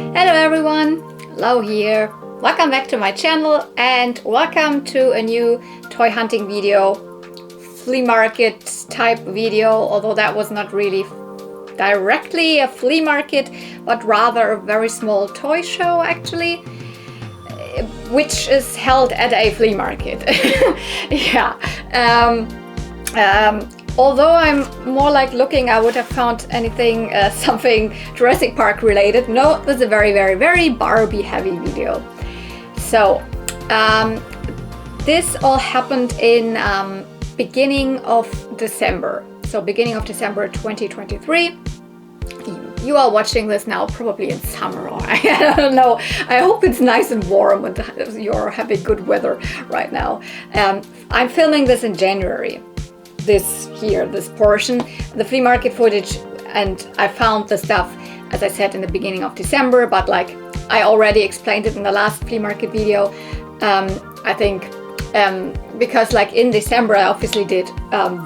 Hello everyone, Lau here. Welcome back to my channel and welcome to a new toy hunting video, flea market type video, although that was not really directly a flea market, but rather a very small toy show actually, which is held at a flea market. Yeah. Although I'm more like looking, I would have found anything, something Jurassic Park related. No, this is a very Barbie heavy video. So, this all happened in beginning of December. So beginning of December 2023. You are watching this now probably in summer, or I don't know. I hope it's nice and warm and you're having good weather right now. I'm filming this in January. This portion, the flea market footage, and I found the stuff, as I said, in the beginning of December, but like I already explained it in the last flea market video. I think because like in December I obviously did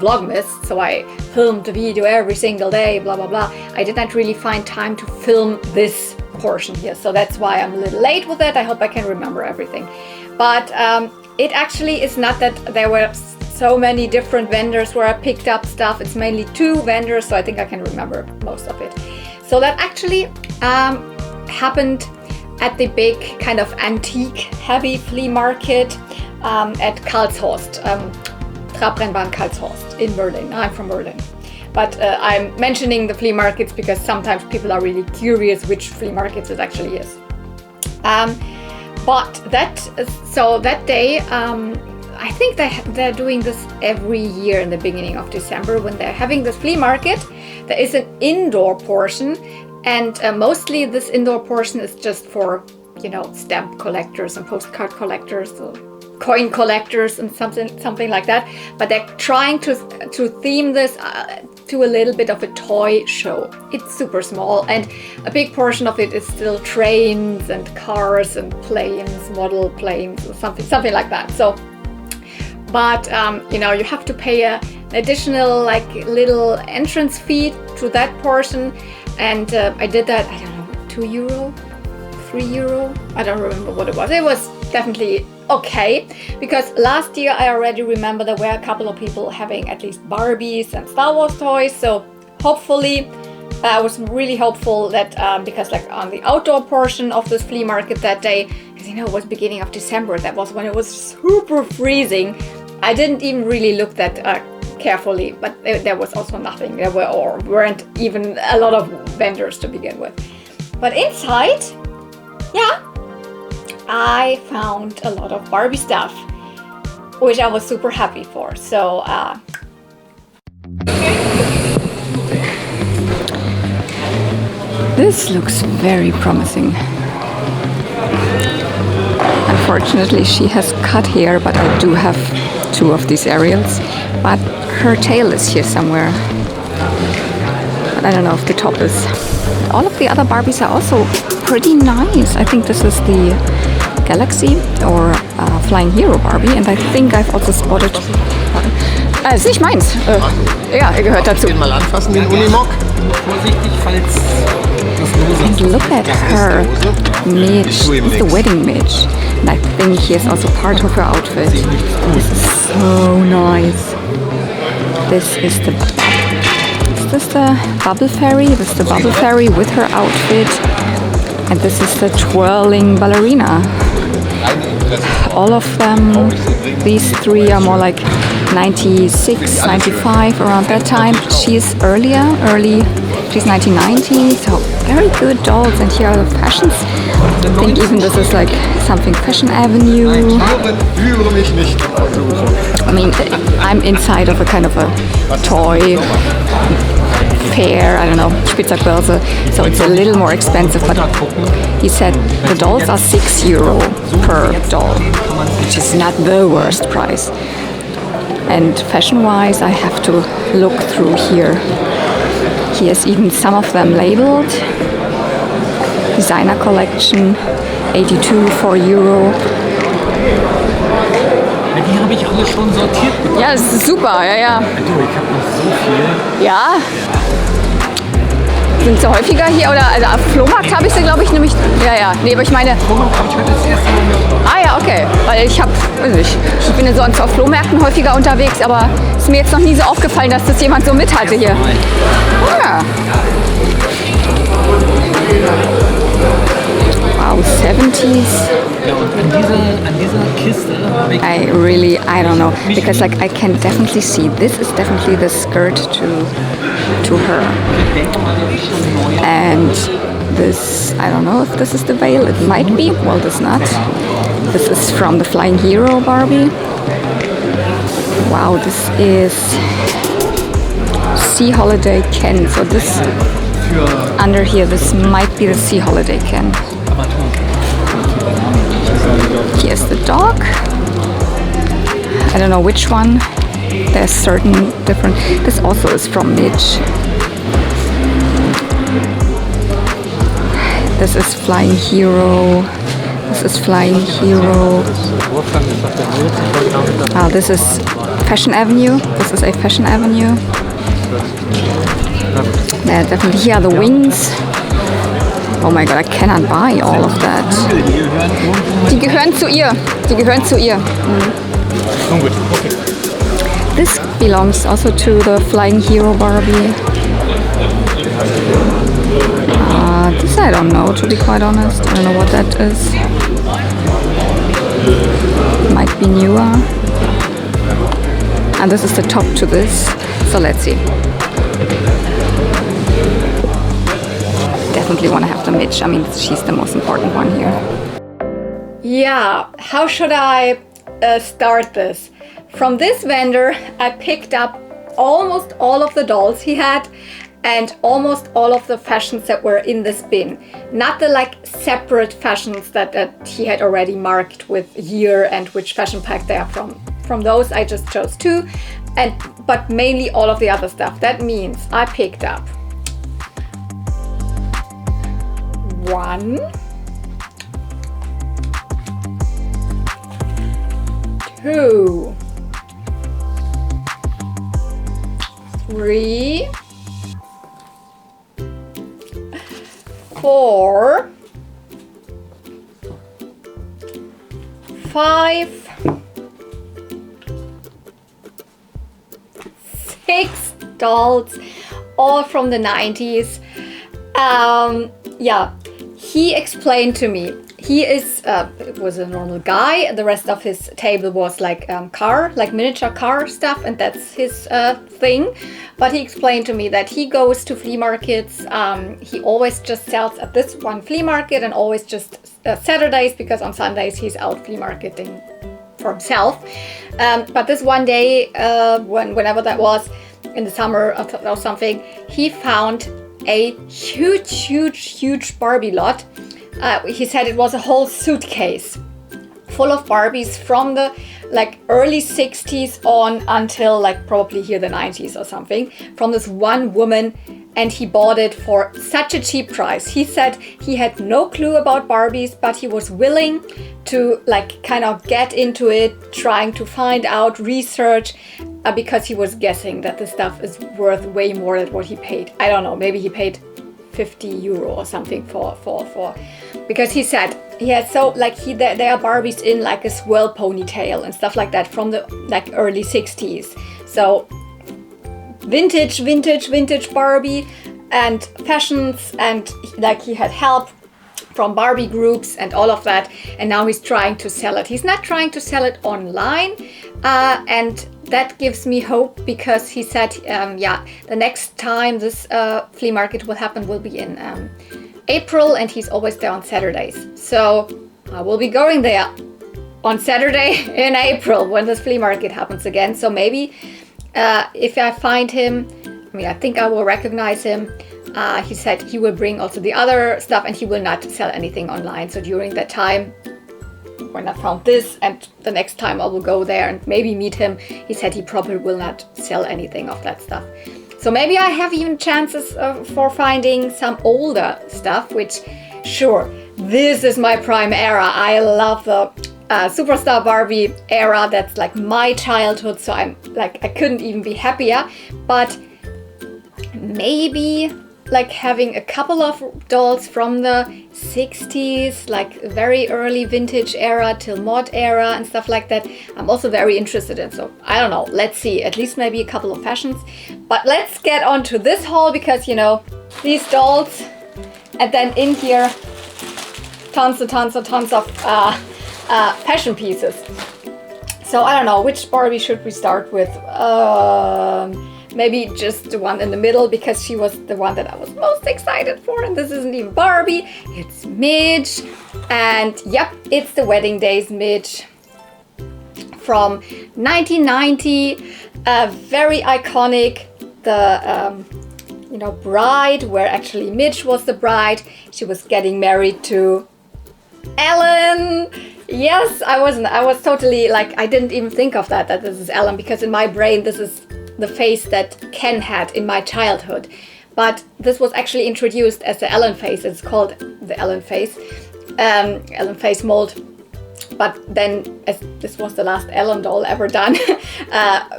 Vlogmas, so I filmed the video every single day, blah blah blah. I did not really find time to film this portion here, so that's why I'm a little late with it. I hope I can remember everything, but it actually is not that there were so many different vendors where I picked up stuff. It's mainly 2 vendors, so I think I can remember most of it. So that actually happened at the big kind of antique heavy flea market at Karlshorst, Trabrennbahn Karlshorst in Berlin. I'm from Berlin. But I'm mentioning the flea markets because sometimes people are really curious which flea markets it actually is. But that day, I think they're doing this every year in the beginning of December when they're having this flea market. There is an indoor portion, and mostly this indoor portion is just for, you know, stamp collectors and postcard collectors, coin collectors and something like that. But they're trying to theme this to a little bit of a toy show. It's super small, and a big portion of it is still trains and cars and planes, model planes, or something like that. So. But you know, you have to pay an additional like little entrance fee to that portion, and I did that. I don't know, €2, €3. I don't remember what it was. It was definitely okay, because last year I already remember there were a couple of people having at least Barbies and Star Wars toys. So hopefully, I was really hopeful that because like on the outdoor portion of this flea market that day, because you know it was beginning of December. That was when it was super freezing. I didn't even really look that carefully, but there was also nothing. There weren't even a lot of vendors to begin with. But inside, yeah, I found a lot of Barbie stuff, which I was super happy for. So, this looks very promising. Unfortunately, she has cut hair, but I do have 2 of these Ariels, but her tail is here somewhere. But I don't know if the top is. All of the other Barbies are also pretty nice. I think this is the Galaxy or Flying Hero Barbie, and I think I've also spotted. Ist nicht meins. Ja, er gehört dazu. Den mal anfassen, den Unimog. Vorsichtig, falls and look at her, Midge. It's the wedding Midge. And I think he is also part of her outfit. This is so nice. This is the Bubble Fairy? This is the Bubble Fairy with her outfit. And this is the Twirling Ballerina. All of them, these 3 are more like 96, 95, around that time. She's early, she's 1990, so very good dolls. And here are the fashions. I think even this is like something Fashion Avenue. I mean, I'm inside of a kind of a toy fair, I don't know, Spielzeug Börse, so it's a little more expensive, but he said the dolls are €6 per doll, which is not the worst price. And fashion-wise, I have to look through here. He has even some of them labeled. Designer collection, 82 for €4. Die habe ich alle schon sortiert. Ja, das ist super, ja. Du, ich habe noch so viel. Ja. Sind sie häufiger hier? Oder also auf Flohmarkt habe ich sie, glaube ich, nämlich. Ja. Nee, aber ich meine. Flohmarkt habe ich heute das erste Mal mit. Ah ja, okay. Weil ich bin ja sonst auf Flohmärkten häufiger unterwegs, aber es ist mir jetzt noch nie so aufgefallen, dass das jemand so mit hatte hier. Ja. Wow, 70s. Ja, und an dieser Kiste habe ich... I don't know, because like I can definitely see this is definitely the skirt to her, and this, I don't know if this is the veil. It might be. Well, this not. This is from the Flying Hero Barbie. Wow, this is Sea Holiday Ken. So this under here, this might be the Sea Holiday Ken. Here's the dog. I don't know which one. There's certain different. This also is from Midge. This is Flying Hero. This is Flying Hero. This is Fashion Avenue. This is a Fashion Avenue. Yeah, definitely. Here are the wings. Oh my god, I cannot buy all of that. Die gehören zu ihr. Die gehören zu ihr. This belongs also to the Flying Hero Barbie. This I don't know, to be quite honest. I don't know what that is. Might be newer. And this is the top to this. So let's see. Definitely want to have the Midge. I mean, she's the most important one here. Yeah, how should I start this? From this vendor, I picked up almost all of the dolls he had and almost all of the fashions that were in this bin. Not the like separate fashions that he had already marked with year and which fashion pack they are from. From those, I just chose two, but mainly all of the other stuff. That means I picked up 1, 2, 3, 4, 5, 6 dolls, all from the 90s. Yeah, he explained to me. He was a normal guy. The rest of his table was like miniature car stuff, and that's his thing. But he explained to me that he goes to flea markets. He always just sells at this one flea market, and always just Saturdays, because on Sundays he's out flea marketing for himself. But this one day, whenever that was, in the summer or something, he found a huge Barbie lot. He said it was a whole suitcase full of Barbies from the like early 60s on until like probably here the 90s or something, from this one woman, and he bought it for such a cheap price. He said he had no clue about Barbies, but he was willing to like kind of get into it, trying to find out, research, because he was guessing that the stuff is worth way more than what he paid. I don't know, maybe he paid 50 euro or something for because he said he had so like there are Barbies in like a swirl ponytail and stuff like that from the like early 60s. So vintage Barbie and fashions, and like he had help from Barbie groups and all of that, and now he's trying to sell it. He's not trying to sell it online, and that gives me hope, because he said the next time this flea market will happen will be in April, and he's always there on Saturdays. So I will be going there on Saturday in April when this flea market happens again. So maybe if I find him, I mean, I think I will recognize him. He said he will bring also the other stuff, and he will not sell anything online. So during that time, when I found this, and the next time I will go there and maybe meet him, he said he probably will not sell anything of that stuff. So maybe I have even chances for finding some older stuff, which, sure, this is my prime era. I love the Superstar Barbie era. That's like my childhood, so I'm like, I couldn't even be happier. But maybe like having a couple of dolls from the 60s, like very early vintage era till mod era and stuff like that. I'm also very interested in. So I don't know, let's see, at least maybe a couple of fashions. But let's get on to this haul because, you know, these dolls, and then in here, tons of fashion pieces. So I don't know, which Barbie should we start with? Maybe just the one in the middle because she was the one that I was most excited for, and this isn't even Barbie, it's Midge. And yep, it's the Wedding Days Midge from 1990, very iconic. The you know, bride, where actually Midge was the bride. She was getting married to Ellen. Yes, I was totally like, I didn't even think of that this is Ellen, because in my brain this is the face that Ken had in my childhood. But this was actually introduced as the Ellen face. It's called the Ellen face mold. But then, as this was the last Ellen doll ever done,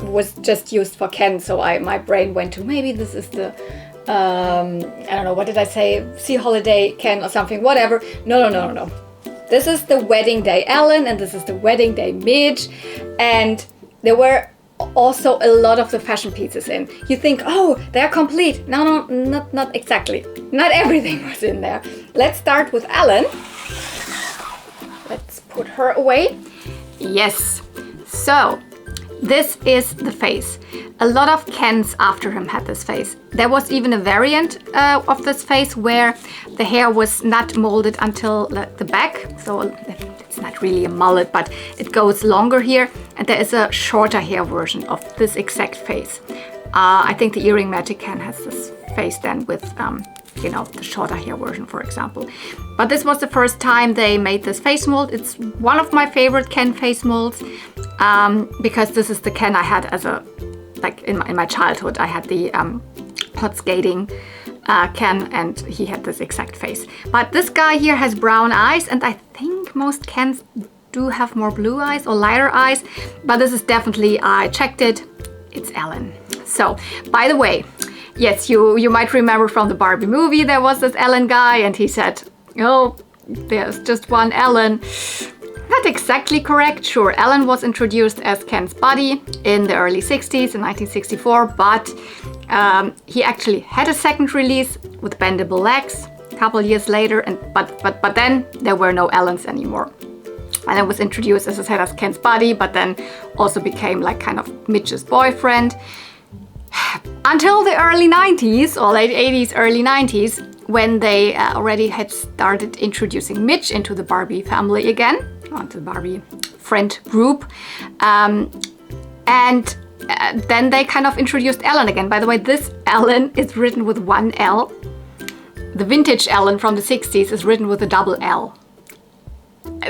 was just used for Ken. So my brain went to, maybe this is the I don't know, what did I say? Sea Holiday Ken or something, whatever. No. This is the Wedding Day Ellen, and this is the Wedding Day Midge. And there were also a lot of the fashion pieces in. You think, oh, they're complete. No, not exactly. Not everything was in there. Let's start with Ellen. Let's put her away. Yes. So, this is the face. A lot of Kens after him had this face. There was even a variant of this face where the hair was not molded until the back. So it's not really a mullet, but it goes longer here. And there is a shorter hair version of this exact face. I think the Earring Magic Ken has this face then with, you know, the shorter hair version, for example. But this was the first time they made this face mold. It's one of my favorite Ken face molds because this is the Ken I had as a, like in my childhood. I had the hot skating Ken, and he had this exact face. But this guy here has brown eyes, and I think most Kens do have more blue eyes or lighter eyes. But this is definitely, I checked it, it's Ellen. So, by the way, yes, you might remember from the Barbie movie, there was this Ellen guy, and he said, oh, there's just one Ellen. Not exactly correct. Sure, Ellen was introduced as Ken's buddy in the early 60s, in 1964, but he actually had a second release with bendable legs a couple years later, but then there were no Ellens anymore. And it was introduced, as I said, as Ken's buddy, but then also became like kind of Midge's boyfriend. Until the early 90s, or late 80s, early 90s, when they already had started introducing Midge into the Barbie family again, onto the Barbie friend group. And then they kind of introduced Ellen again. By the way, this Ellen is written with one L. The vintage Ellen from the 60s is written with a double L.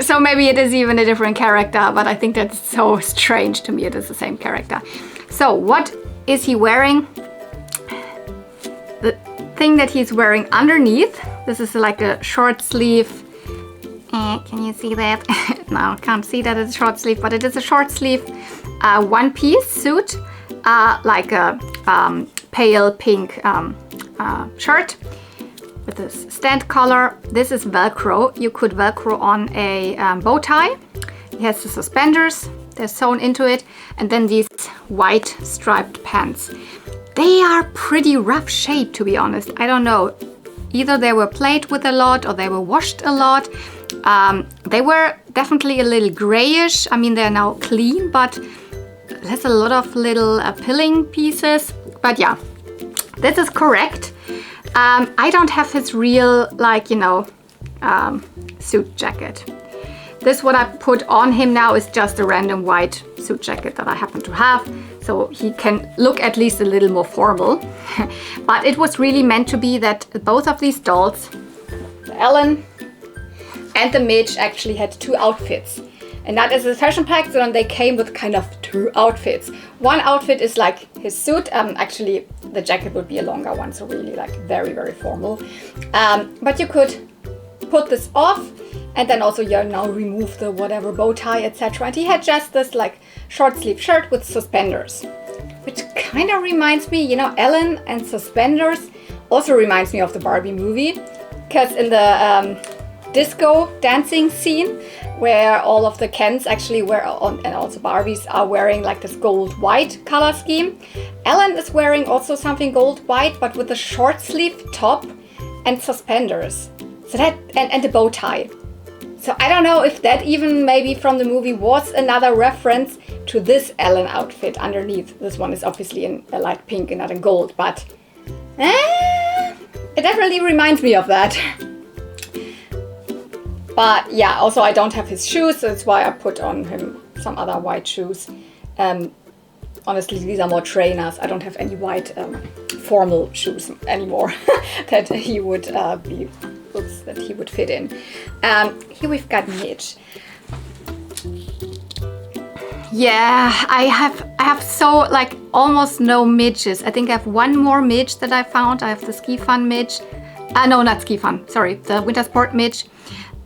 So maybe it is even a different character, but I think that's so strange to me. It is the same character. So what is he wearing? The thing that he's wearing underneath, this is like a short sleeve. Can you see that? No, I can't see that it's a short sleeve, but it is a short sleeve one-piece suit, like a pale pink shirt with this stand collar. This is Velcro. You could Velcro on a bow tie. It has the suspenders. They're sewn into it. And then these white striped pants. They are pretty rough shape, to be honest. I don't know. Either they were played with a lot or they were washed a lot. They were definitely a little grayish. I mean, they're now clean, but there's a lot of little pilling pieces. But yeah, this is correct. I don't have his real, like, you know, suit jacket. This, what I put on him now, is just a random white suit jacket that I happen to have. So he can look at least a little more formal. But it was really meant to be that both of these dolls, the Ellen and the Midge, actually had two outfits. And that is a fashion pack, so they came with kind of two outfits. One outfit is like his suit. Actually, the jacket would be a longer one, so really like very, very formal. But you could put this off, and then also you now remove the whatever bow tie, etc. And he had just this like short sleeve shirt with suspenders, which kind of reminds me, you know, Ellen and suspenders Also reminds me of the Barbie movie, because in the disco dancing scene where all of the Kens actually wear on, and also Barbies are wearing like this gold-white color scheme. Ellen is wearing also something gold-white, but with a short sleeve top and suspenders. So that and a bow tie. So I don't know if that even maybe from the movie was another reference to this Ellen outfit underneath. This one is obviously in a light pink and not in gold, but it definitely reminds me of that. But yeah, also I don't have his shoes, so that's why I put on him some other white shoes. Honestly, these are more trainers. I don't have any white formal shoes anymore that he would that he would fit in. Here we've got Midge. Yeah, I have so like almost no Midges. I think I have one more Midge that I found. I have the Ski Fun Midge. No, not Ski Fun. Sorry, the Winter Sport Midge.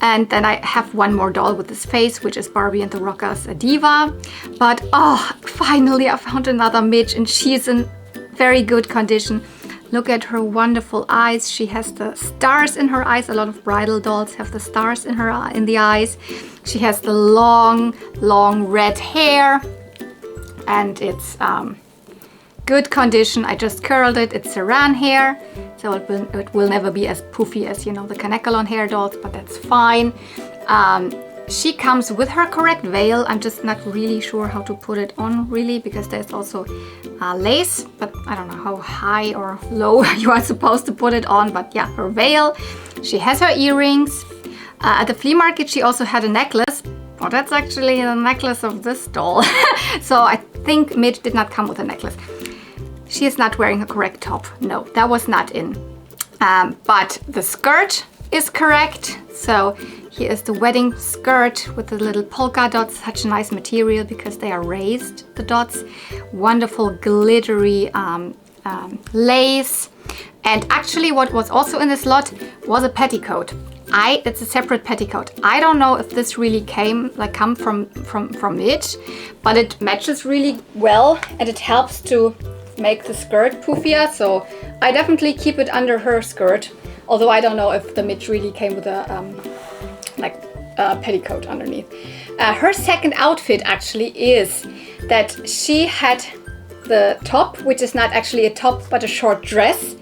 And then I have one more doll with this face, which is Barbie and the Rockers, a diva. But oh, finally I found another Midge, and she's in very good condition. Look at her wonderful eyes. She has the stars in her eyes. A lot of bridal dolls have the stars in the eyes. She has the long red hair, and it's good condition. I just curled it. It's saran hair, so it will never be as poofy as, you know, the Kanekalon hair dolls, but that's fine. She comes with her correct veil. I'm just not really sure how to put it on really, because there's also lace, but I don't know how high or low you are supposed to put it on. But yeah, her veil. She has her earrings. At the flea market she also had a necklace. Oh, that's actually the necklace of this doll. So I think Midge did not come with a necklace. She is not wearing a correct top. No, that was not in. But the skirt is correct. So here is the wedding skirt with the little polka dots. Such a nice material because they are raised, the dots. Wonderful glittery lace. And actually what was also in this lot was a petticoat. It's a separate petticoat. I don't know if this really come from Midge, but it matches really well and it helps to make the skirt poofier. So I definitely keep it under her skirt. Although I don't know if the Midge really came with a petticoat underneath. Her second outfit actually is that she had the top, which is not actually a top but a short dress,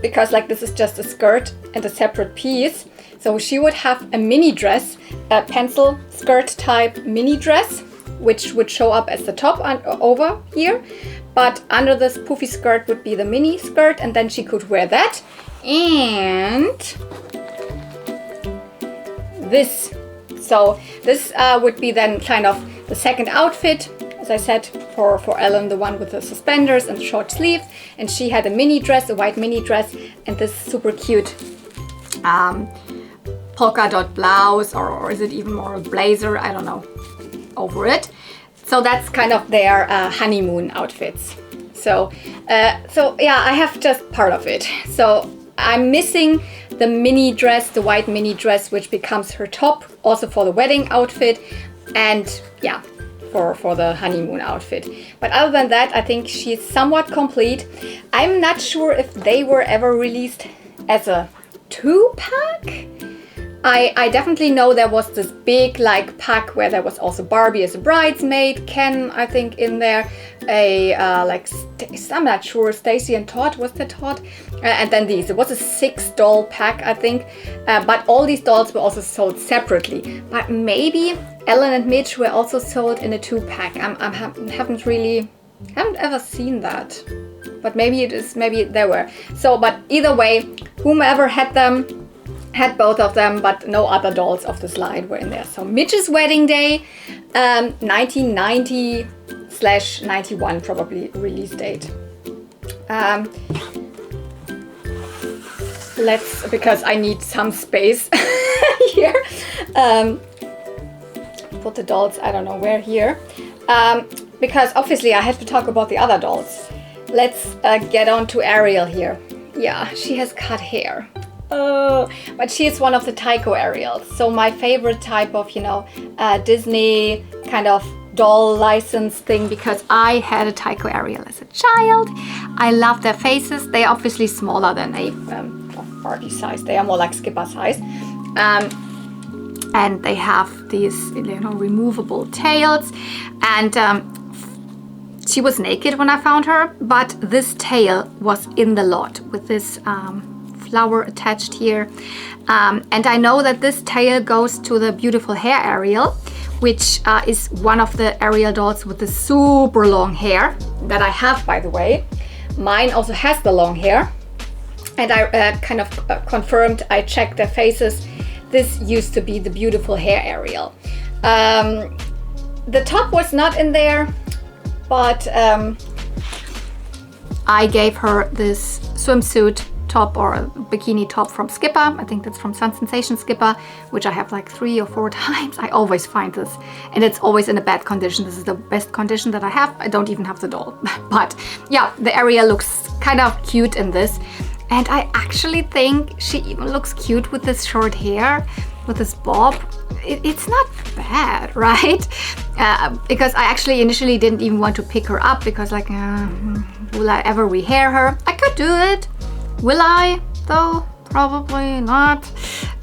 because like this is just a skirt and a separate piece. So she would have a mini dress, a pencil skirt type mini dress, which would show up as the top over here. But under this poofy skirt would be the mini skirt, and then she could wear that. And this. So this would be then kind of the second outfit, as I said, for Ellen, the one with the suspenders and the short sleeves. And she had a mini dress, a white mini dress, and this super cute polka dot blouse, or is it even more a blazer? I don't know, over it. So that's kind of their honeymoon outfits. So yeah, I have just part of it. So I'm missing the mini dress, the white mini dress, which becomes her top, also for the wedding outfit, and yeah, for the honeymoon outfit. But other than that, I think she's somewhat complete. I'm not sure if they were ever released as a 2-pack. I definitely know there was this big like pack where there was also Barbie as a bridesmaid, Ken I think in there, I'm not sure, Stacy and Todd, was there Todd? And then these, it was a 6-doll pack I think, but all these dolls were also sold separately. But maybe Ellen and Midge were also sold in a 2-pack. Haven't ever seen that, but maybe they were. So, but either way, whomever had them had both of them, but no other dolls of this line were in there. So Midge's wedding day, 1990/91 probably release date. Because I need some space here. Put the dolls, I don't know where here. Because obviously I have to talk about the other dolls. Let's get on to Ariel here. Yeah, she has cut hair. But she is one of the Tyco Ariels. So my favorite type of, Disney kind of doll license thing because I had a Tyco Ariel as a child. I love their faces. They are obviously smaller than a Barbie size. They are more like Skipper size. And they have these, removable tails. And she was naked when I found her, but this tail was in the lot with this flower attached here. And I know that this tail goes to the beautiful hair Ariel, which is one of the Ariel dolls with the super long hair that I have, by the way. Mine also has the long hair. And I kind of confirmed, I checked their faces. This used to be the beautiful hair Ariel. The top was not in there, but I gave her this swimsuit top or a bikini top from Skipper. I think that's from Sun Sensation Skipper, which I have like 3 or 4 times. I always find this, and it's always in a bad condition. This is the best condition that I have. I don't even have the doll. But yeah, the Ariel looks kind of cute in this. And I actually think she even looks cute with this short hair, with this bob. It's not bad, right? Because I actually initially didn't even want to pick her up because like, will I ever rehair her? I could do it. Will I though? Probably not.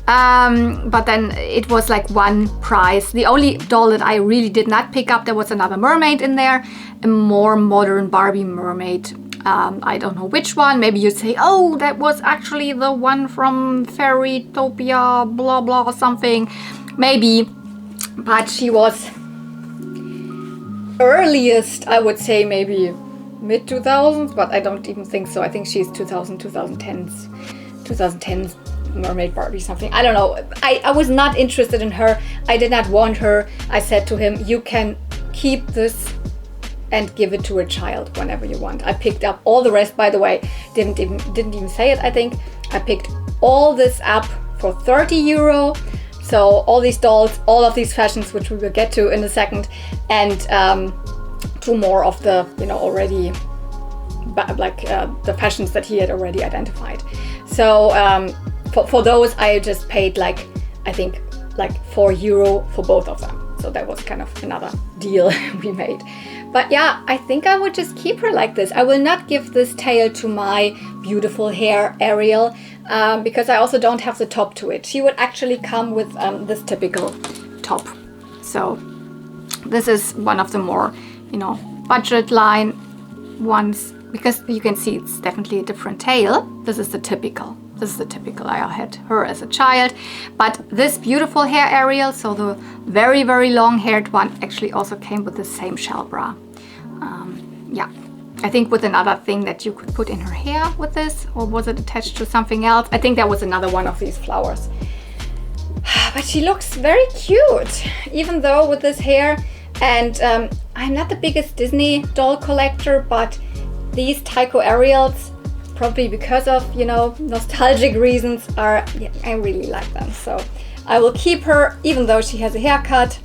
But then it was like one price. The only doll that I really did not pick up, there was another mermaid in there, a more modern Barbie mermaid. I don't know which one. Maybe you say, oh, that was actually the one from Fairytopia, blah, blah, something. Maybe, but she was earliest, I would say maybe mid-2000s, but I don't even think so. I think she's 2010s mermaid Barbie something. I don't know. I was not interested in her. I did not want her. I said to him, you can keep this and give it to a child whenever you want. I picked up all the rest, by the way, didn't even say it, I think. I picked all this up for 30 euro. So all these dolls, all of these fashions, which we will get to in a second, and 2 more of the, already the fashions that he had already identified. So for those, I just paid I think 4 euro for both of them. So that was kind of another deal we made. But yeah, I think I would just keep her like this. I will not give this tail to my beautiful hair Ariel because I also don't have the top to it. She would actually come with this typical top. So this is one of the more, budget line ones because you can see it's definitely a different tail. This is the typical. I had her as a child. But this beautiful hair Ariel, so the very, very long haired one, actually also came with the same shell bra. Yeah, I think with another thing that you could put in her hair with this, or was it attached to something else? I think that was another one of these flowers. But she looks very cute, even though with this hair. And I'm not the biggest Disney doll collector, but these Tyco Ariels, probably because of, nostalgic reasons, I really like them. So I will keep her, even though she has a haircut,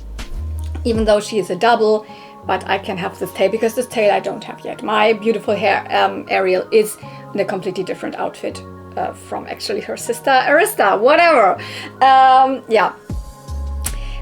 even though she is a double, but I can have this tail because this tail I don't have yet. My beautiful hair Ariel is in a completely different outfit from actually her sister Arista, whatever. Yeah.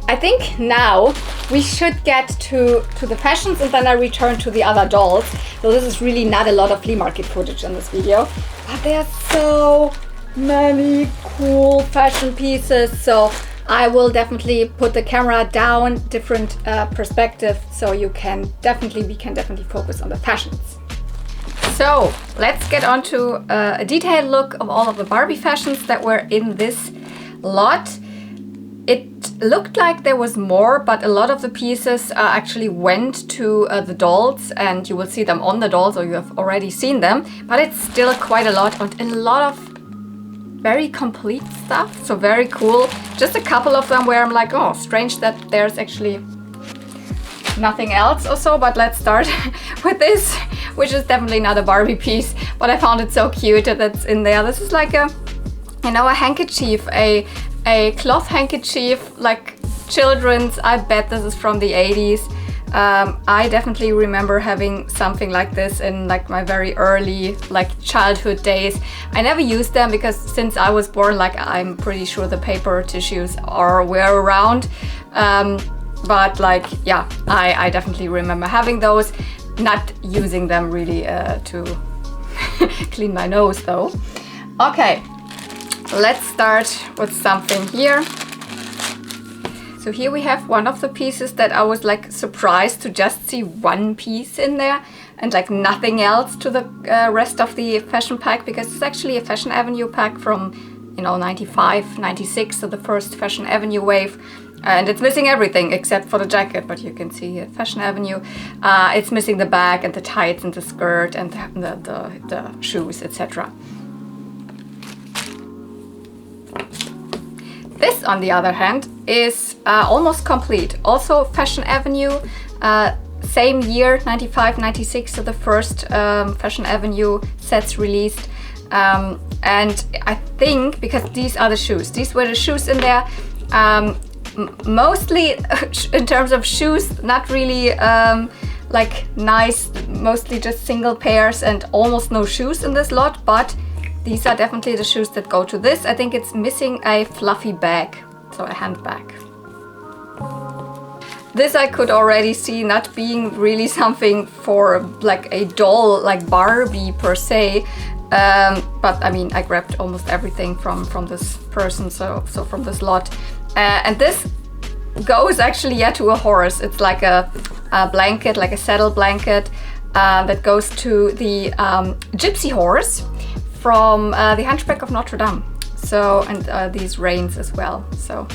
I think now we should get to the fashions and then I return to the other dolls. So this is really not a lot of flea market footage in this video, but there are so many cool fashion pieces. So I will definitely put the camera down, different perspective, so we can definitely focus on the fashions. So let's get on to a detailed look of all of the Barbie fashions that were in this lot. It looked like there was more, but a lot of the pieces actually went to the dolls, and you will see them on the dolls, or you have already seen them, but it's still quite a lot, and a lot of very complete stuff, so very cool. Just a couple of them where I'm like, oh, strange that there's actually nothing else or so, but let's start with this, which is definitely not a Barbie piece, but I found it so cute that it's in there. This is like a handkerchief, a cloth handkerchief, like children's. I bet this is from the 80s. I definitely remember having something like this in like my very early childhood days. I never used them because since I was born, I'm pretty sure the paper tissues were around. but like, yeah, I definitely remember having those, not using them really to clean my nose though. Okay, let's start with something here. So here we have one of the pieces that I was like surprised to just see one piece in there and like nothing else to the rest of the fashion pack, because it's actually a Fashion Avenue pack from, you know, 95, 96, so the first Fashion Avenue wave. And it's missing everything except for the jacket, but you can see here Fashion Avenue. It's missing the bag and the tights and the skirt and the shoes, etc. This, on the other hand, is almost complete. Also Fashion Avenue, same year, 95, 96, so the first Fashion Avenue sets released. And I think, because these are the shoes, these were the shoes in there, mostly in terms of shoes, not really like nice, mostly just single pairs and almost no shoes in this lot, but these are definitely the shoes that go to this. I think it's missing a fluffy bag, so a handbag. This I could already see not being really something for like a doll like Barbie per se, but I mean, I grabbed almost everything from this person, so from this lot. And this goes actually, yeah, to a horse. It's like a blanket, like a saddle blanket that goes to the gypsy horse from the Hunchback of Notre Dame. So, and these reins as well. So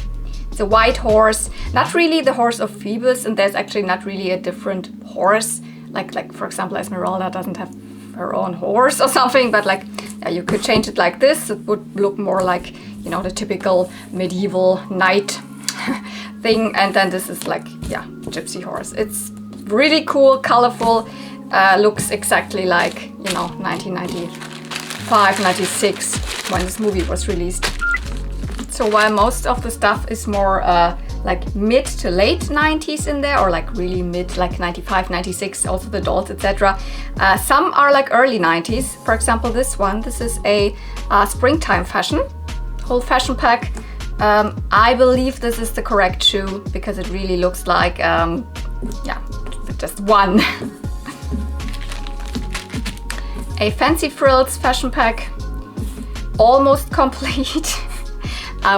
it's a white horse, not really the horse of Phoebus, and there's actually not really a different horse. Like for example, Esmeralda doesn't have her own horse or something, but like, yeah, you could change it like this. It would look more like, you know, the typical medieval knight thing. And then this is like, yeah, gypsy horse. It's really cool, colorful, looks exactly like, you know, 1995, 96 when this movie was released. So while most of the stuff is more like mid to late 90s in there, or like really mid, like 95, 96, also the dolls, etc. Some are like early 90s. For example, this one, this is a springtime fashion, whole fashion pack. I believe this is the correct shoe because it really looks like, yeah, just one. A Fancy Frills fashion pack, almost complete.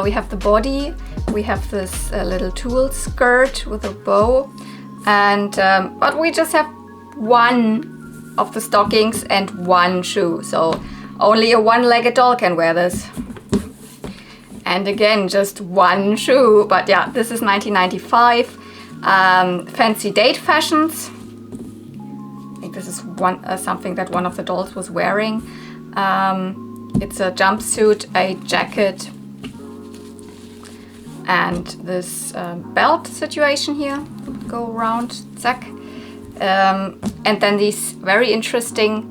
We have the body, we have this little tulle skirt with a bow, and but we just have one of the stockings and one shoe, so only a one-legged doll can wear this. And again, just one shoe, but yeah, this is 1995. Fancy date fashions. I think this is something that one of the dolls was wearing. It's a jumpsuit, a jacket, and this belt situation here, go around, zack. And then these very interesting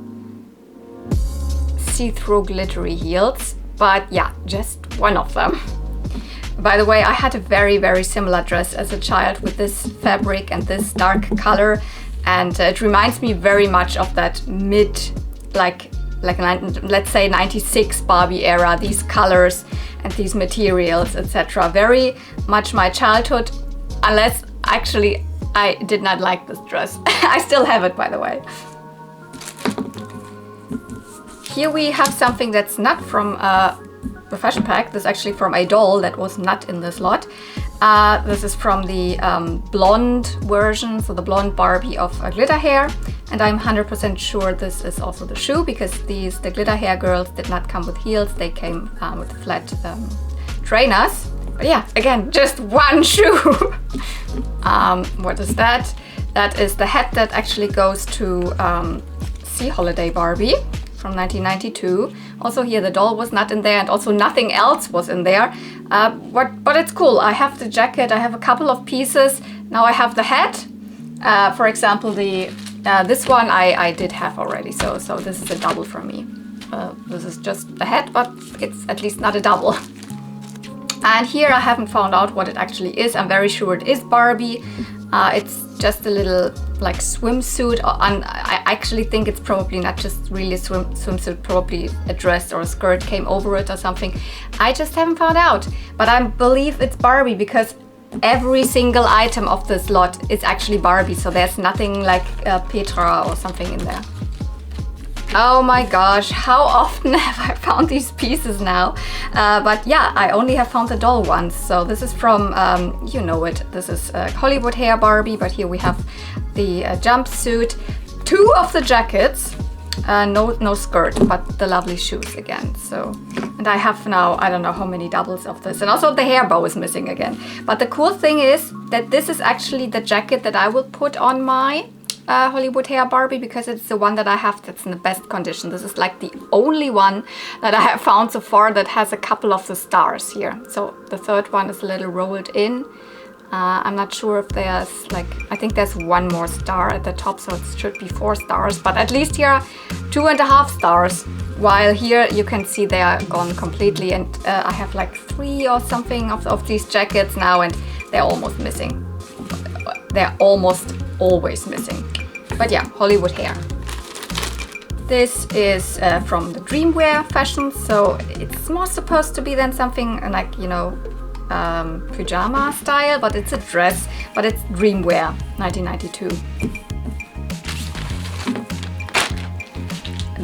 see-through glittery heels, but yeah, just one of them. By the way, I had a very, very similar dress as a child with this fabric and this dark color, and it reminds me very much of that mid, like let's say 96 Barbie era, these colors and these materials, etc. Very much my childhood, unless actually I did not like this dress. I still have it, by the way. Here we have something that's not from the fashion pack. This is actually from a doll that was not in this lot. This is from the blonde version, so the blonde Barbie of glitter hair. And I'm 100% sure this is also the shoe, because the glitter hair girls did not come with heels. They came with flat trainers. But yeah, again, just one shoe. What is that? That is the hat that actually goes to Sea Holiday Barbie from 1992. Also here the doll was not in there, and also nothing else was in there. But it's cool. I have the jacket, I have a couple of pieces. Now I have the hat. For example, this one I did have already, so this is a double for me. This is just the hat, but it's at least not a double. And here I haven't found out what it actually is. I'm very sure it is Barbie. It's just a little like swimsuit, and I actually think it's probably not just really a swimsuit, probably a dress or a skirt came over it or something. I just haven't found out, but I believe it's Barbie because every single item of this lot is actually Barbie, so there's nothing like Petra or something in there. Oh my gosh, how often have I found these pieces now? But yeah, I only have found the doll once. So this is from, you know it, this is Hollywood Hair Barbie, but here we have the jumpsuit, 2 of the jackets, no skirt, but the lovely shoes again. So, and I have now, I don't know how many doubles of this. And also the hair bow is missing again. But the cool thing is that this is actually the jacket that I will put on my Hollywood Hair Barbie, because it's the one that I have that's in the best condition. This is like the only one that I have found so far that has a couple of the stars here. So the third one is a little rolled in. I'm not sure if there's like, I think there's 1 more star at the top, so it should be 4 stars, but at least here are 2.5 stars, while here you can see they are gone completely, and I have like 3 or something of these jackets now, and they're almost missing. They're almost always missing. But yeah, Hollywood Hair. This is from the Dreamwear fashion, so it's more supposed to be then something like, you know, pyjama style, but it's a dress, but it's Dreamwear 1992.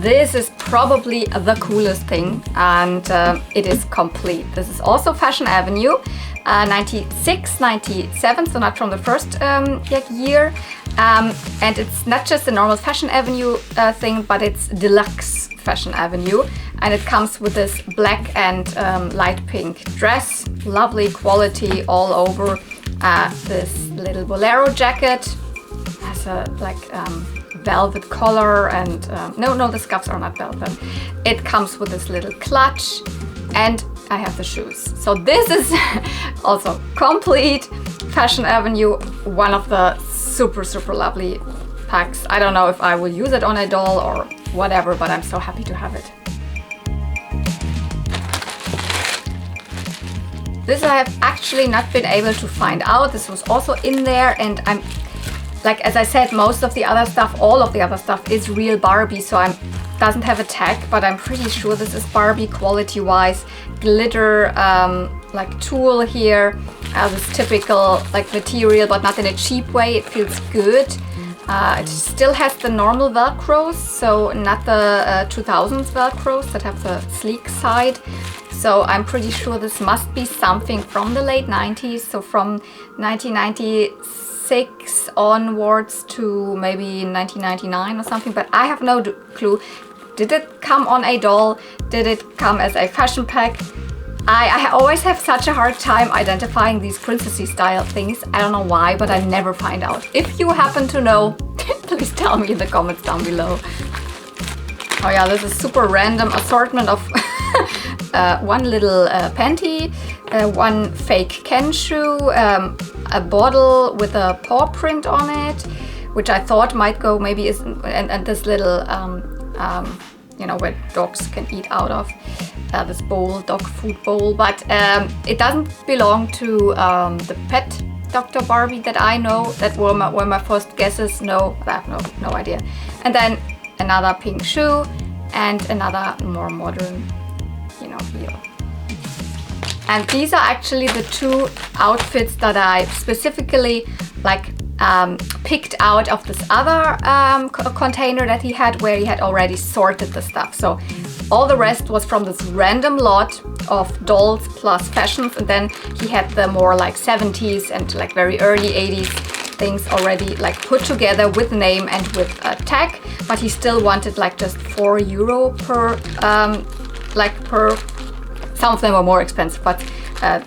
This is probably the coolest thing, and it is complete. This is also Fashion Avenue, 96, 97, so not from the first year. And it's not just a normal Fashion Avenue thing, but it's deluxe Fashion Avenue. And it comes with this black and light pink dress, lovely quality all over. This little bolero jacket has a like velvet collar, and no, the scuffs are not velvet. It comes with this little clutch, and I have the shoes. So this is also complete Fashion Avenue, one of the super lovely packs. I don't know if I will use it on a doll or whatever, but I'm so happy to have it. This I have actually not been able to find out. This was also in there, and I'm like, as I said, most of the other stuff, all of the other stuff is real Barbie, so doesn't have a tag, but I'm pretty sure this is Barbie quality wise. Glitter like tulle here, this typical like material, but not in a cheap way. It feels good. It still has the normal velcros, so not the 2000s velcros that have the sleek side. So I'm pretty sure this must be something from the late 90s, so from 1996 onwards to maybe 1999 or something, but I have no clue. Did it come on a doll? Did it come as a fashion pack? I always have such a hard time identifying these princessy style things. I don't know why, but I never find out. If you happen to know, please tell me in the comments down below. Oh yeah, this is super random assortment of one little panty, one fake Ken shoe, a bottle with a paw print on it, which I thought might go maybe is, and this little you know, where dogs can eat out of, this bowl, dog food bowl, but it doesn't belong to the pet Dr. Barbie that I know. That were my first guesses. No, I have no idea. And then another pink shoe and another more modern, you know, heel. And these are actually the 2 outfits that I specifically like picked out of this other container that he had, where he had already sorted the stuff. So all the rest was from this random lot of dolls plus fashions, and then he had the more like 70s and like very early 80s things already like put together with name and with a tag, but he still wanted like just €4 per per. Some of them were more expensive, but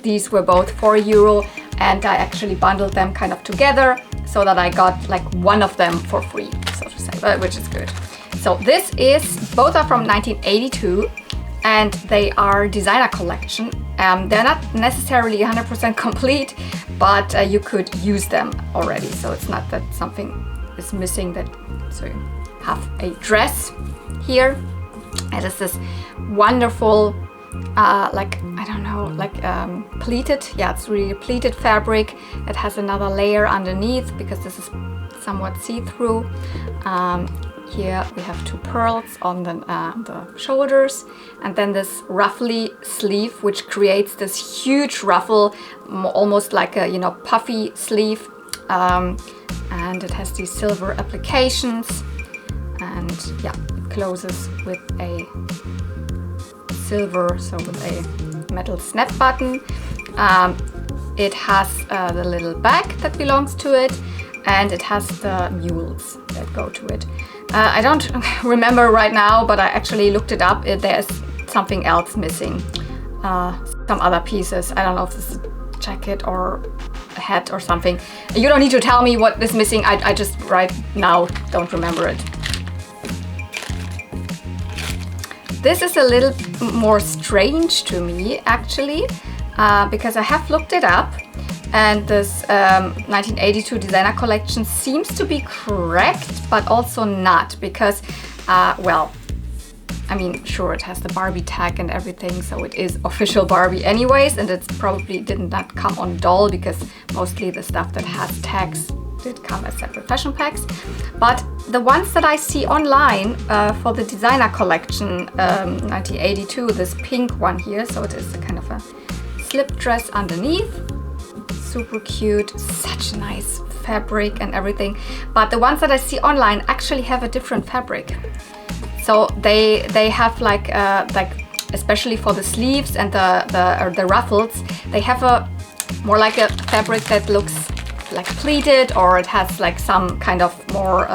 these were both €4, and I actually bundled them kind of together so that I got like one of them for free, so to say, which is good. So this is, both are from 1982, and they are designer collection. They're not necessarily 100% complete, but you could use them already. So it's not that something is missing, that so you have a dress here. It is this wonderful like, I don't know, like pleated, yeah, it's really pleated fabric. It has another layer underneath because this is somewhat see-through. Here we have 2 pearls on the shoulders, and then this ruffly sleeve, which creates this huge ruffle, almost like a, you know, puffy sleeve. And it has these silver applications, and yeah, it closes with a silver, so with a metal snap button. It has the little bag that belongs to it, and it has the mules that go to it. I don't remember right now, but I actually looked it up. There's something else missing, some other pieces. I don't know if this is a jacket or a hat or something. You don't need to tell me what is missing. I just right now don't remember it. This is a little more strange to me, actually, because I have looked it up, and this 1982 designer collection seems to be correct, but also not, because, well, I mean, sure, it has the Barbie tag and everything, so it is official Barbie anyways, and it's probably did not come on doll, because mostly the stuff that has tags did come as separate fashion packs. But the ones that I see online for the designer collection 1982, this pink one here, so it is a kind of a slip dress underneath, super cute, such nice fabric and everything. But the ones that I see online actually have a different fabric. So they have like especially for the sleeves and the ruffles, they have a more like a fabric that looks like pleated, or it has like some kind of more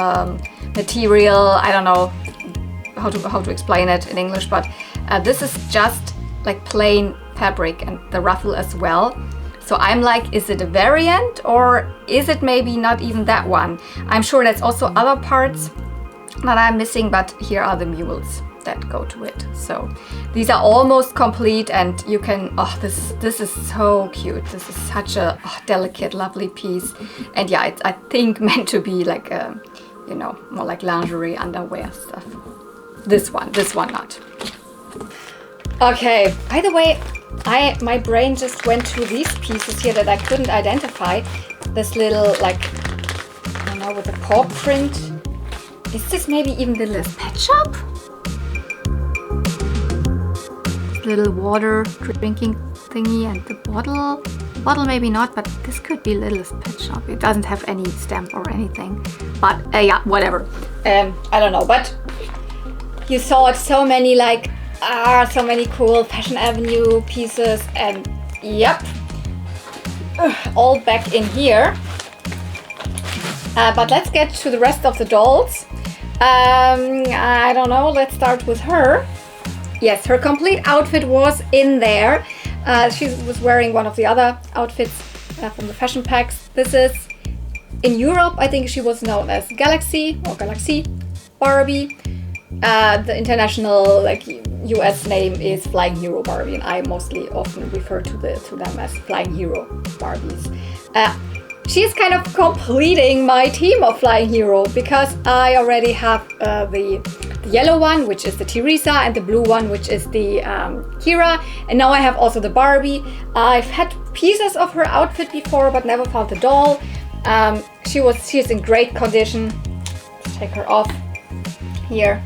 material. I don't know how to explain it in English, but this is just like plain fabric, and the ruffle as well. So I'm like, is it a variant, or is it maybe not even that one? I'm sure there's also other parts that I'm missing, but here are the mules that go to it. So these are almost complete, and you can, oh, this is so cute. This is such a delicate, lovely piece. And yeah, it's, I think, meant to be like a, you know, more like lingerie, underwear stuff. This one not. Okay, by the way, my brain just went to these pieces here that I couldn't identify. This little, like, I don't know, with the paw print. Is this maybe even the Littlest Pet Shop? Little water drinking thingy, and the bottle maybe not, but this could be Littlest Pet Shop. It doesn't have any stamp or anything, but yeah, whatever. I don't know, but you saw it, so many like so many cool Fashion Avenue pieces, and yep, all back in here. But let's get to the rest of the dolls. I don't know, let's start with her. Yes, her complete outfit was in there. She was wearing one of the other outfits from the fashion packs. This is, in Europe, I think she was known as Galaxy or Galaxy Barbie. The international, like, US name is Flying Hero Barbie, and I mostly often refer to them as Flying Hero Barbies. She's kind of completing my team of Flying Hero, because I already have the yellow one, which is the Teresa, and the blue one, which is the Kira, and now I have also the Barbie. I've had pieces of her outfit before, but never found the doll. She's in great condition. Let's take her off here.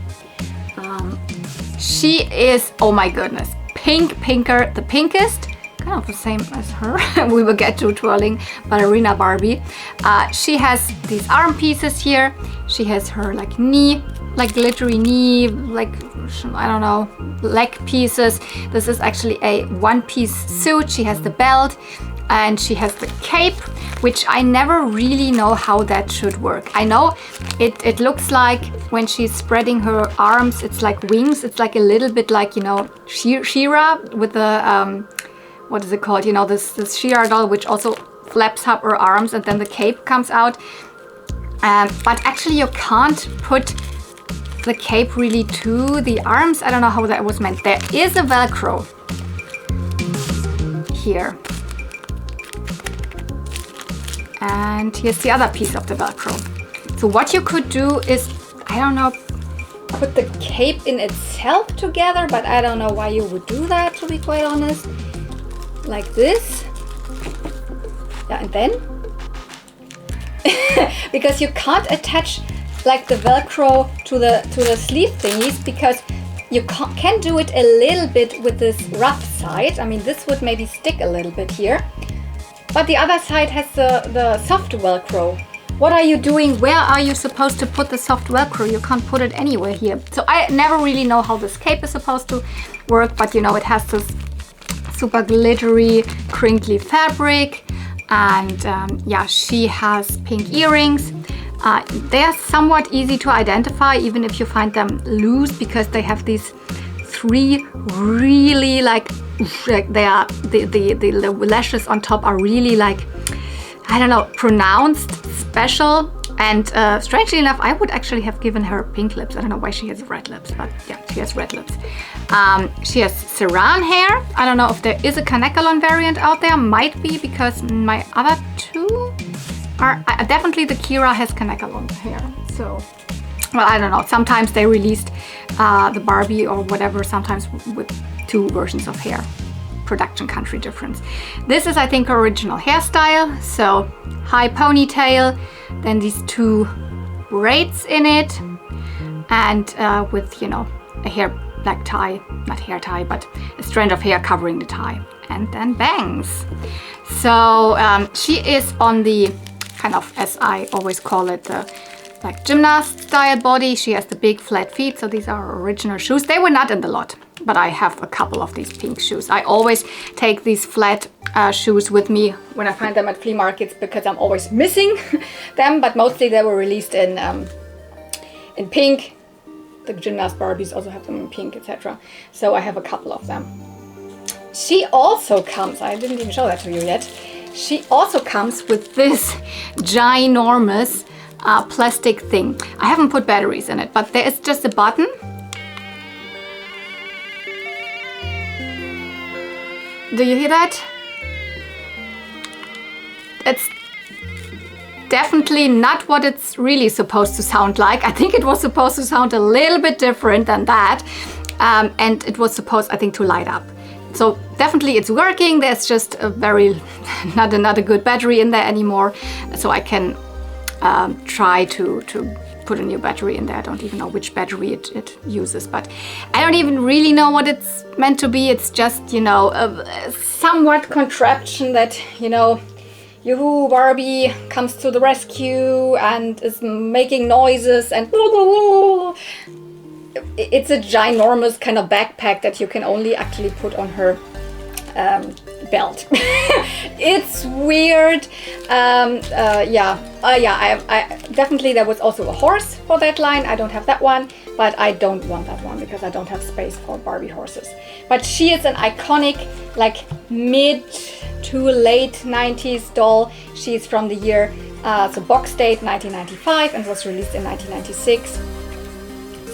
She is, oh my goodness, pinker, the pinkest. Kind of the same as her. We will get to Twirling Ballerina Barbie. She has these arm pieces here. She has her like knee, like glittery knee, like, I don't know, leg pieces. This is actually a one-piece suit. She has the belt, and she has the cape, which I never really know how that should work. I know it looks like when she's spreading her arms, it's like wings. It's like a little bit like, you know, She-Ra with the what is it called? You know, this She-Ra doll, which also flaps up her arms, and then the cape comes out. But actually you can't put the cape really to the arms. I don't know how that was meant. There is a Velcro here. And here's the other piece of the Velcro. So what you could do is, I don't know, put the cape in itself together, but I don't know why you would do that, to be quite honest. Like this. Yeah, and then because you can't attach like the Velcro to the sleeve thingies, because you can do it a little bit with this rough side. I mean, this would maybe stick a little bit here, but the other side has the soft Velcro. What are you doing? Where are you supposed to put the soft Velcro? You can't put it anywhere here. So I never really know how this cape is supposed to work, but you know, it has this super glittery, crinkly fabric, and yeah, she has pink earrings. They're somewhat easy to identify, even if you find them loose, because they have these three really like they are the lashes on top are really like, I don't know, pronounced, special. And strangely enough, I would actually have given her pink lips. I don't know why she has red lips, but yeah, she has red lips. She has Saran hair. I don't know if there is a Kanekalon variant out there. Might be, because my other two are definitely the Kira has Kanekalon hair. So, well, I don't know. Sometimes they released the Barbie or whatever, sometimes with two versions of hair. Production country difference. This is, I think, original hairstyle. So high ponytail, then these two braids in it, and with, you know, a hair like tie, not hair tie, but a strand of hair covering the tie, and then bangs. So she is on the kind of, as I always call it, the like gymnast style body. She has the big flat feet, so these are original shoes. They were not in the lot, but I have a couple of these pink shoes. I always take these flat shoes with me when I find them at flea markets, because I'm always missing them, but mostly they were released in pink. The gymnast Barbies also have them in pink, etc. So I have a couple of them. She also comes, I didn't even show that to you yet, she also comes with this ginormous plastic thing. I haven't put batteries in it, but there is just a button. Do you hear that? It's definitely not what it's really supposed to sound like. I think it was supposed to sound a little bit different than that. And it was supposed, I think, to light up. So definitely it's working. There's just a very, not a good battery in there anymore. So I can try to put a new battery in there. I don't even know which battery it uses, but I don't even really know what it's meant to be. It's just, you know, a somewhat contraption that, you know, yoo-hoo, Barbie comes to the rescue and is making noises and it's a ginormous kind of backpack that you can only actually put on her belt. It's weird. I definitely, there was also a horse for that line. I don't have that one, but I don't want that one because I don't have space for Barbie horses. But she is an iconic, like mid to late 90s doll. She's from the year, so box date 1995 and was released in 1996.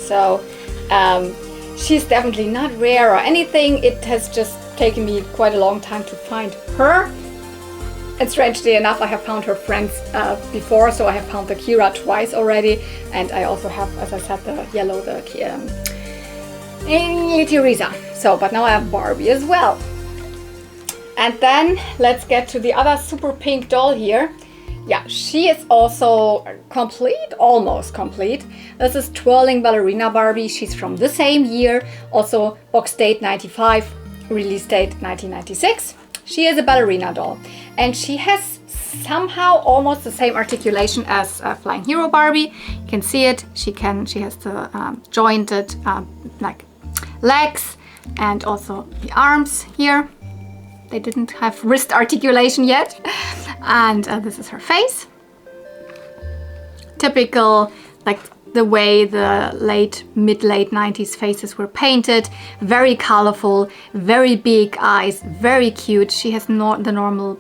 So she's definitely not rare or anything. It has just taken me quite a long time to find her. And strangely enough, I have found her friends before, so I have found the Kira twice already, and I also have, as I said, the yellow, the Teresa. So, but now I have Barbie as well. And then let's get to the other super pink doll here. Yeah, she is also complete, almost complete. This is Twirling Ballerina Barbie. She's from the same year, also box date 95, release date 1996. She is a ballerina doll, and she has somehow almost the same articulation as Flying Hero Barbie. You can see it. She has the jointed like legs and also the arms here. They didn't have wrist articulation yet. And this is her face. Typical, like the way the mid-late 90s faces were painted. Very colorful, very big eyes, very cute. She has the normal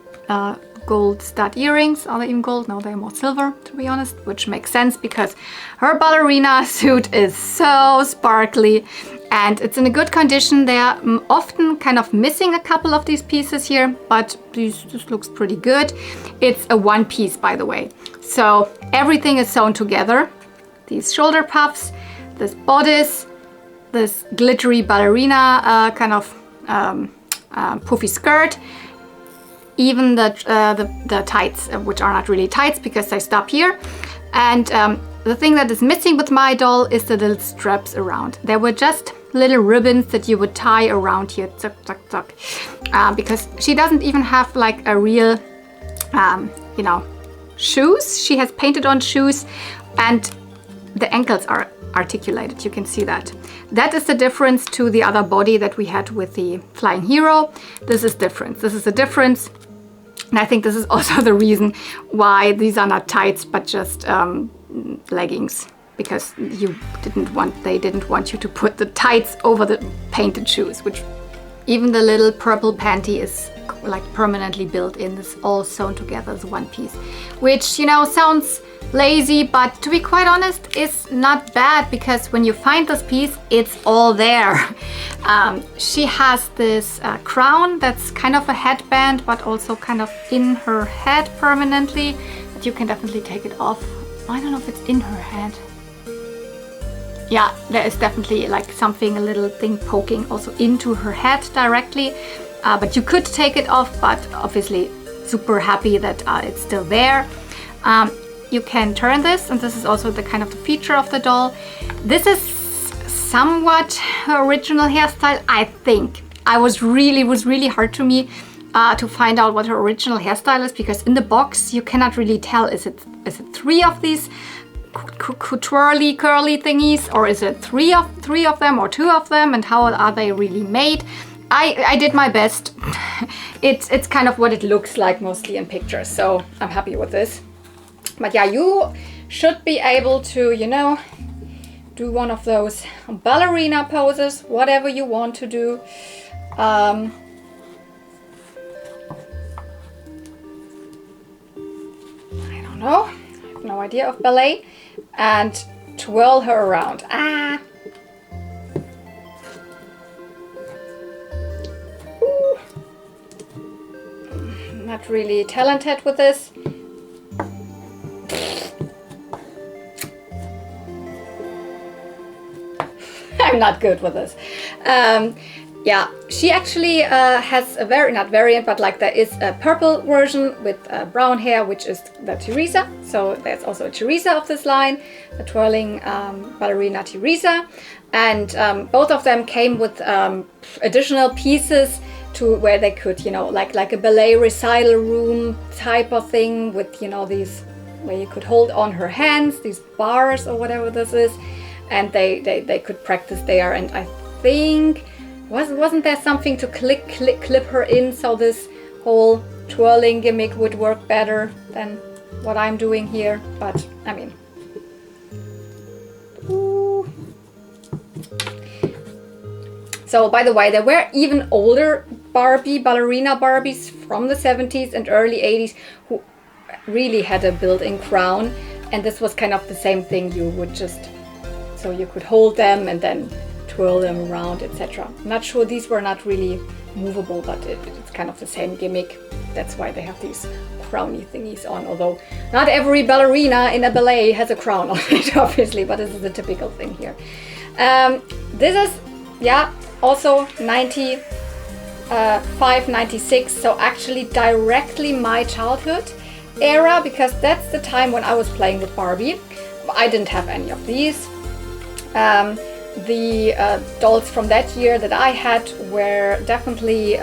gold stud earrings. Are they even gold? No, they're more silver, to be honest, which makes sense because her ballerina suit is so sparkly and it's in a good condition. They are often kind of missing a couple of these pieces here, but this looks pretty good. It's a one piece, by the way. So everything is sewn together. These shoulder puffs, this bodice, this glittery ballerina kind of puffy skirt, even the tights, which are not really tights because they stop here, and the thing that is missing with my doll is the little straps around. There were just little ribbons that you would tie around here, tuck, tuck, tuck. Because she doesn't even have like a real, you know, shoes. She has painted on shoes, and the ankles are articulated. You can see that. That is the difference to the other body that we had with the Flying Hero. This is different. This is the difference. And I think this is also the reason why these are not tights, but just leggings, because they didn't want you to put the tights over the painted shoes, which even the little purple panty is like permanently built in. This all sewn together as one piece, which, you know, sounds lazy, but to be quite honest, it's not bad, because when you find this piece, it's all there. She has this crown that's kind of a headband, but also kind of in her head permanently, but you can definitely take it off. I don't know if it's in her head. Yeah, there is definitely like something, a little thing poking also into her head directly, but you could take it off, but obviously super happy that it's still there. You can turn this, and this is also the kind of the feature of the doll. This is somewhat original hairstyle, I think. It was really hard to me to find out what her original hairstyle is, because in the box you cannot really tell. Is it 3 of these twirly curly thingies, or is it three of them or 2 of them, and how are they really made? I did my best. It's kind of what it looks like mostly in pictures, so I'm happy with this. But yeah, you should be able to, you know, do one of those ballerina poses, whatever you want to do. I don't know, I have no idea of ballet. And twirl her around. Ooh. Not really talented with this. I'm not good with this. Yeah, she actually has a not variant, but like there is a purple version with brown hair, which is the Teresa. So there's also a Teresa of this line, the twirling ballerina Teresa. And both of them came with additional pieces to where they could, you know, like a ballet recital room type of thing with, you know, these where you could hold on her hands, these bars or whatever this is. And they could practice there. And I think, wasn't there something to clip her in, so this whole twirling gimmick would work better than what I'm doing here? But I mean, ooh. So by the way, there were even older ballerina Barbies from the 70s and early 80s who really had a built-in crown, and this was kind of the same thing. You would just, so you could hold them and then twirl them around, etc. I'm not sure, these were not really movable, but it's kind of the same gimmick. That's why they have these crowny thingies on, although not every ballerina in a ballet has a crown on it, obviously, but this is a typical thing here. This is, yeah, also 95, 96, so actually directly my childhood era, because that's the time when I was playing with Barbie. I didn't have any of these. The dolls from that year that I had were definitely, you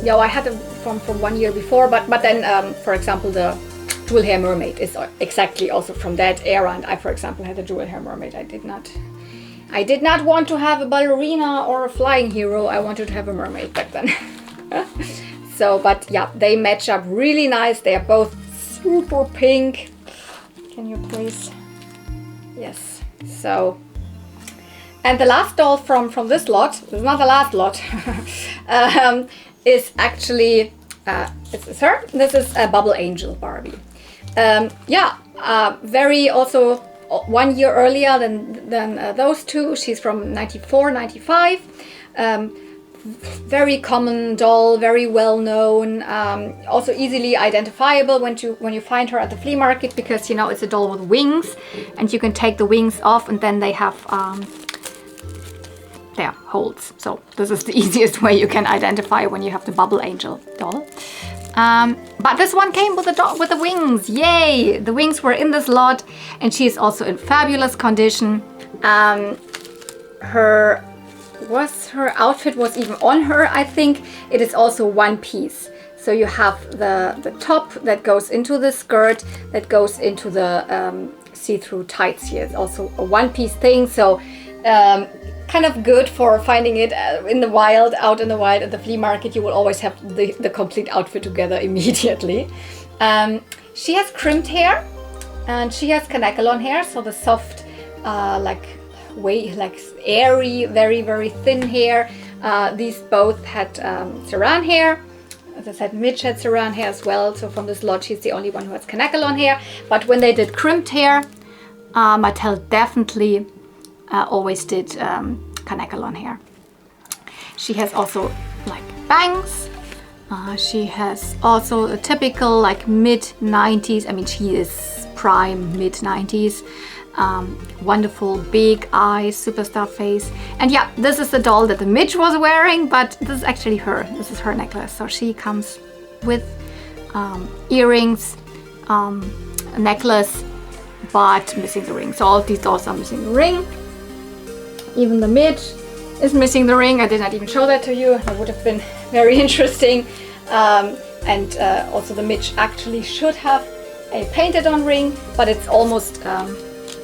know, I had them from 1 year before, but then, for example, the jewel hair mermaid is exactly also from that era, and I, for example, had a jewel hair mermaid. I did not want to have a ballerina or a flying hero. I wanted to have a mermaid back then. So, but yeah, they match up really nice. They are both super pink. Can you please? Yes. So, and the last doll from this lot, it's not the last lot, is actually, it's her. This is a Bubble Angel Barbie. Yeah, very also 1 year earlier than those two. She's from 94, 95. Very common doll, very well known, also easily identifiable when you find her at the flea market, because, you know, it's a doll with wings, and you can take the wings off, and then they have there, holes. So this is the easiest way you can identify when you have the Bubble Angel doll. But this one came with the wings. Yay! The wings were in this lot, and she is also in fabulous condition. Her outfit was even on her, I think. It is also one piece. So you have the top that goes into the skirt, that goes into the see-through tights here. It's also a one-piece thing, so kind of good for finding it in the wild, out in the wild at the flea market. You will always have the complete outfit together immediately. She has crimped hair, and she has canacolon hair, so the soft, airy, very, very thin hair. These both had saran hair. As I said, Midge had saran hair as well, so from this lot she's the only one who has canacolon hair. But when they did crimped hair, Mattel definitely always did canacolon hair. She has also like bangs. She has also a typical like mid-90s, I mean she is prime mid-90s. Wonderful big eyes, superstar face. And yeah, this is the doll that the Midge was wearing, but this is actually her. This is her necklace. So she comes with earrings, a necklace, but missing the ring. So all of these dolls are missing the ring. Even the Midge is missing the ring. I did not even show that to you. That would have been very interesting. And also the Midge actually should have a painted on ring, but it's almost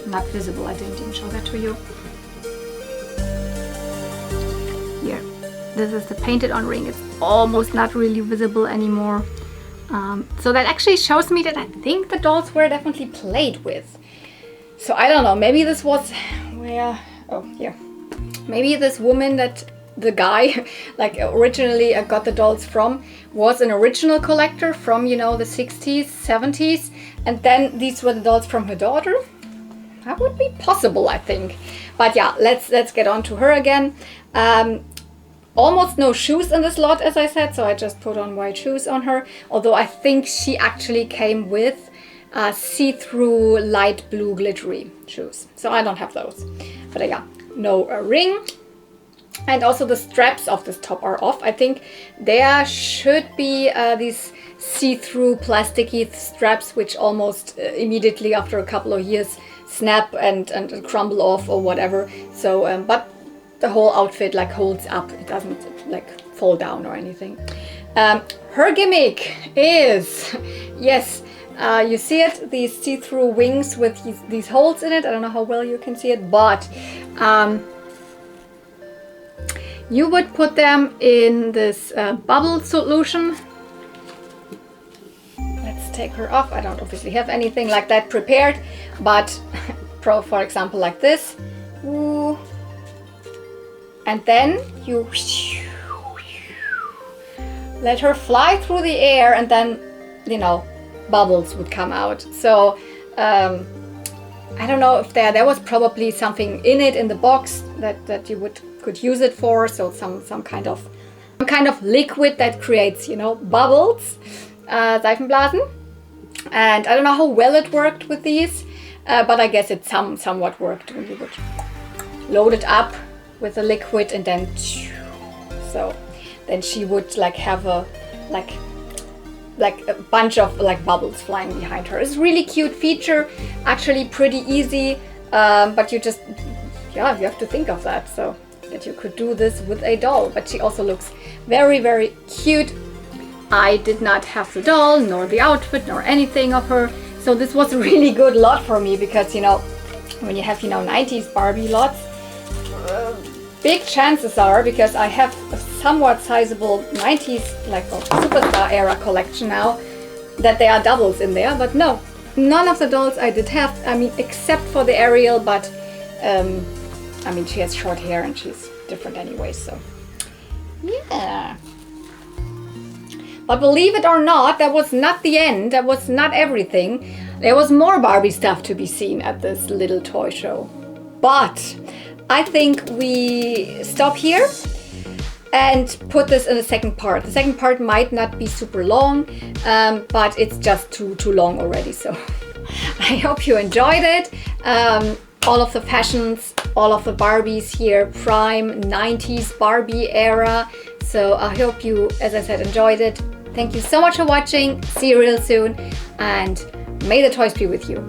not visible. I didn't even show that to you. Here, this is the painted on ring. It's almost not really visible anymore. So that actually shows me that I think the dolls were definitely played with. So I don't know, maybe this was where, oh here, maybe this woman that the guy like originally got the dolls from was an original collector from, you know, the 60s, 70s, and then these were the dolls from her daughter. That would be possible, I think. But yeah, let's get on to her again. Almost no shoes in this lot, as I said, so I just put on white shoes on her. Although I think she actually came with see-through light blue glittery shoes. So I don't have those. But yeah, no ring. And also the straps of this top are off. I think there should be these see-through plasticky straps which almost immediately after a couple of years snap and crumble off or whatever. So but the whole outfit like holds up. It doesn't like fall down or anything. Her gimmick is, yes, you see it, these see-through wings with these holes in it. I don't know how well you can see it, but you would put them in this bubble solution. Let's take her off. I don't obviously have anything like that prepared, but for example like this. Ooh. And then you let her fly through the air, and then, you know, bubbles would come out. So I don't know if there was probably something in it in the box that you could use it for. So some kind of liquid that creates, you know, bubbles, Seifenblasen. And I don't know how well it worked with these, but I guess it somewhat worked when you would load it up with the liquid, and then so then she would like have a like a bunch of like bubbles flying behind her. It's a really cute feature, actually pretty easy, but you just, yeah, you have to think of that, so that you could do this with a doll. But she also looks very, very cute. I did not have the doll, nor the outfit, nor anything of her, so this was a really good lot for me, because, you know, when you have, you know, 90s Barbie lots, big chances are, because I have a somewhat sizable 90s like superstar era collection now, that there are doubles in there. But no, none of the dolls I did have, I mean, except for the Ariel, but I mean, she has short hair and she's different anyway, so yeah. But believe it or not, that was not the end, that was not everything. There was more Barbie stuff to be seen at this little toy show. But I think we stop here and put this in the second part. The second part might not be super long, but it's just too long already. So I hope you enjoyed it. all of the fashions, all of the Barbies here, prime 90s Barbie era. So I hope you, as I said, enjoyed it. Thank you so much for watching. See you real soon, and may the toys be with you.